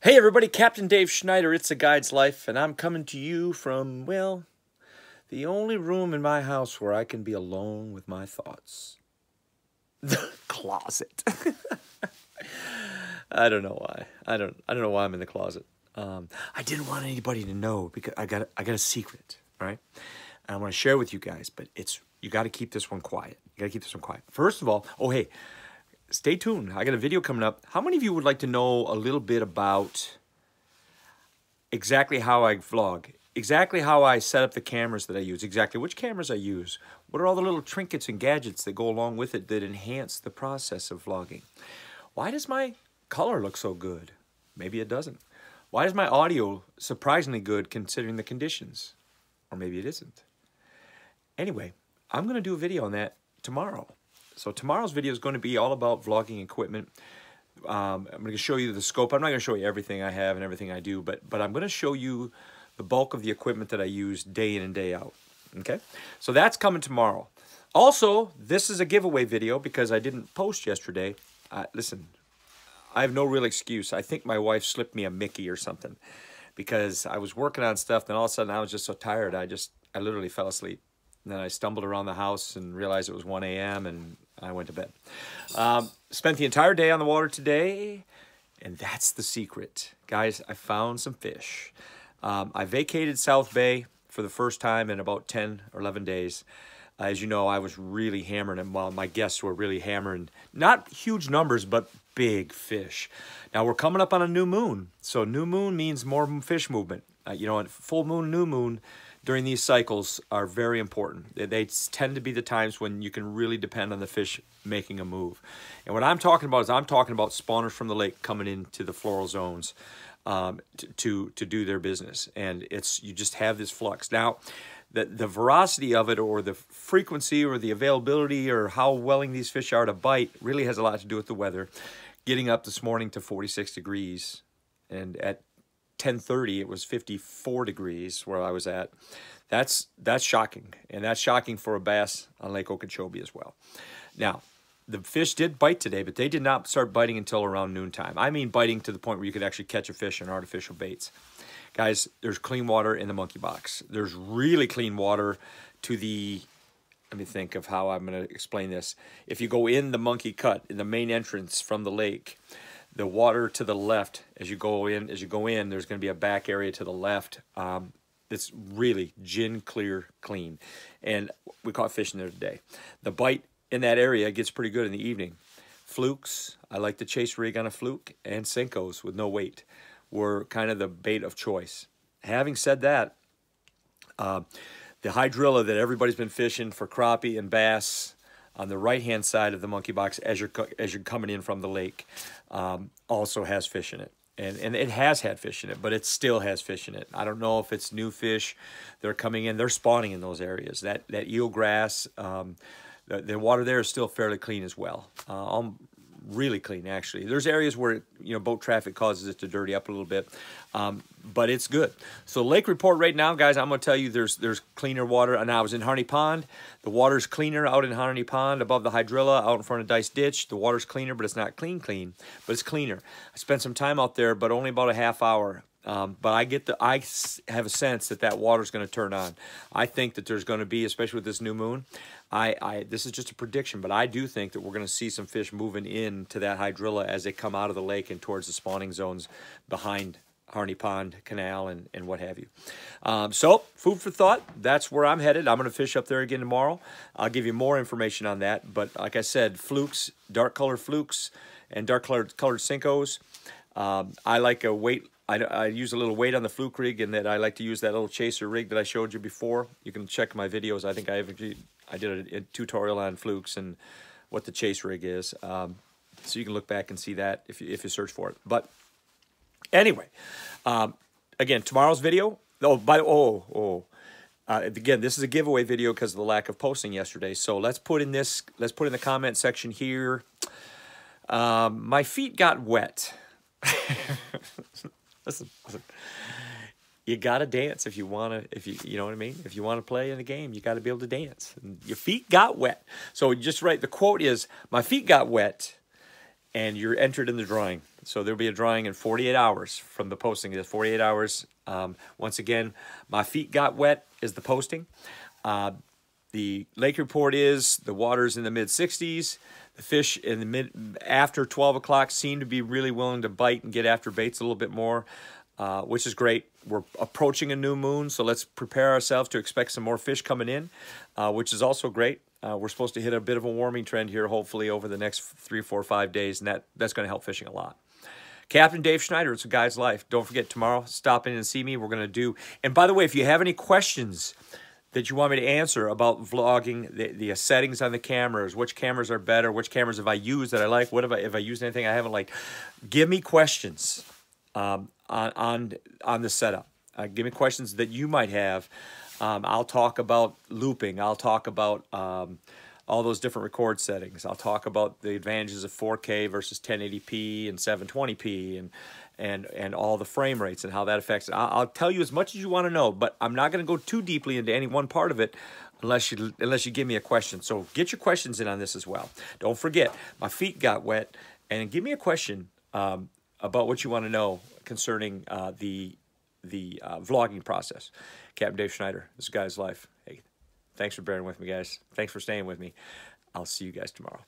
Hey everybody, Captain Dave Schneider, It's a Guide's Life, and I'm coming to you from, well, the only room in my house where I can be alone with my thoughts. The closet. I don't know why. I don't know why I'm in the closet. I didn't want anybody to know because I got a secret, all right? And I want to share with you guys, but you got to keep this one quiet. You got to keep this one quiet. First of all, oh hey, stay tuned. I got a video coming up. How many of you would like to know a little bit about exactly how I vlog, exactly how I set up the cameras that I use, exactly which cameras I use, what are all the little trinkets and gadgets that go along with it that enhance the process of vlogging? Why does my color look so good? Maybe it doesn't. Why is my audio surprisingly good considering the conditions? Or maybe it isn't. Anyway, I'm going to do a video on that tomorrow. So tomorrow's video is going to be all about vlogging equipment. I'm going to show you the scope. I'm not going to show you everything I have and everything I do, but I'm going to show you the bulk of the equipment that I use day in and day out. Okay? So that's coming tomorrow. Also, this is a giveaway video because I didn't post yesterday. Listen, I have no real excuse. I think my wife slipped me a Mickey or something because I was working on stuff, and all of a sudden I was just so tired. I literally fell asleep. And then I stumbled around the house and realized it was 1 a.m. and I went to bed. Spent the entire day on the water today, and that's the secret. Guys, I found some fish. I vacated South Bay for the first time in about 10 or 11 days. As you know, I was really hammering, and while my guests were really hammering, not huge numbers, but big fish. Now, we're coming up on a new moon. So new moon means more fish movement. You know, full moon, new moon, during these cycles are very important. They tend to be the times when you can really depend on the fish making a move. And what I'm talking about is I'm talking about spawners from the lake coming into the floral zones to do their business. And you just have this flux. Now, the veracity of it, or the frequency, or the availability, or how willing these fish are to bite really has a lot to do with the weather. Getting up this morning to 46 degrees, and at 10:30 it was 54 degrees where I was at. That's shocking, and that's shocking for a bass on Lake Okeechobee as well. Now, the fish did bite today, but they did not start biting until around noontime. I mean biting to the point where you could actually catch a fish on artificial baits. Guys, there's clean water in the monkey box. There's really clean water to the, let me think of how I'm going to explain this. If you go in the monkey cut, in the main entrance from the lake, the water to the left, as you go in, there's going to be a back area to the left. It's really gin clear, clean. And we caught fish in there today. The bite in that area gets pretty good in the evening. Flukes, I like to chase rig on a fluke, and Senkos with no weight were kind of the bait of choice. Having said that, the hydrilla that everybody's been fishing for crappie and bass on the right-hand side of the monkey box as you're coming in from the lake also has fish in it. And it has had fish in it, but it still has fish in it. I don't know if it's new fish. They're coming in. They're spawning in those areas. That eelgrass, the water there is still fairly clean as well. Really clean, actually. There's areas where, you know, boat traffic causes it to dirty up a little bit, but it's good. So lake report right now, guys, I'm going to tell you there's cleaner water. And I was in Harney Pond. The water's cleaner out in Harney Pond above the hydrilla, out in front of Dice Ditch. The water's cleaner, but it's not clean, but it's cleaner. I spent some time out there, but only about a half hour. But I have a sense that water's going to turn on. I think that there's going to be, especially with this new moon, this is just a prediction, but I do think that we're going to see some fish moving into that hydrilla as they come out of the lake and towards the spawning zones behind Harney Pond Canal and what have you. So, food for thought. That's where I'm headed. I'm going to fish up there again tomorrow. I'll give you more information on that. But like I said, flukes, dark colored flukes, and dark colored Senkos. I like a weight. I use a little weight on the fluke rig, and that I like to use that little chaser rig that I showed you before. You can check my videos. I think I did a tutorial on flukes and what the chase rig is. So you can look back and see that if you search for it. But anyway, again, tomorrow's video. Again, this is a giveaway video because of the lack of posting yesterday. So let's put in the comment section here. My feet got wet. Listen. You gotta dance if you wanna. You know what I mean. If you wanna play in the game, you gotta be able to dance. And your feet got wet. So just write the quote is, "My feet got wet," and you're entered in the drawing. So there'll be a drawing in 48 hours from the posting. It's 48 hours. Once again, my feet got wet is the posting. The lake report is the water's in the mid-60s. The fish in the after 12 o'clock seem to be really willing to bite and get after baits a little bit more, which is great. We're approaching a new moon, so let's prepare ourselves to expect some more fish coming in, which is also great. We're supposed to hit a bit of a warming trend here, hopefully, over the next 3, 4, 5 days, and that's going to help fishing a lot. Captain Dave Schneider, it's a guy's life. Don't forget, tomorrow, stop in and see me. We're going to do... And by the way, if you have any questions that you want me to answer about vlogging, the settings on the cameras, which cameras are better, which cameras have I used that I like, what if I used anything I haven't liked, give me questions on the setup. Give me questions that you might have. I'll talk about looping. I'll talk about all those different record settings. I'll talk about the advantages of 4K versus 1080p and 720p and all the frame rates and how that affects it. I'll tell you as much as you want to know, but I'm not going to go too deeply into any one part of it unless you give me a question. So get your questions in on this as well. Don't forget, my feet got wet, and give me a question about what you want to know concerning the vlogging process. Captain Dave Schneider, this guy's life. Hey, thanks for bearing with me, guys. Thanks for staying with me. I'll see you guys tomorrow.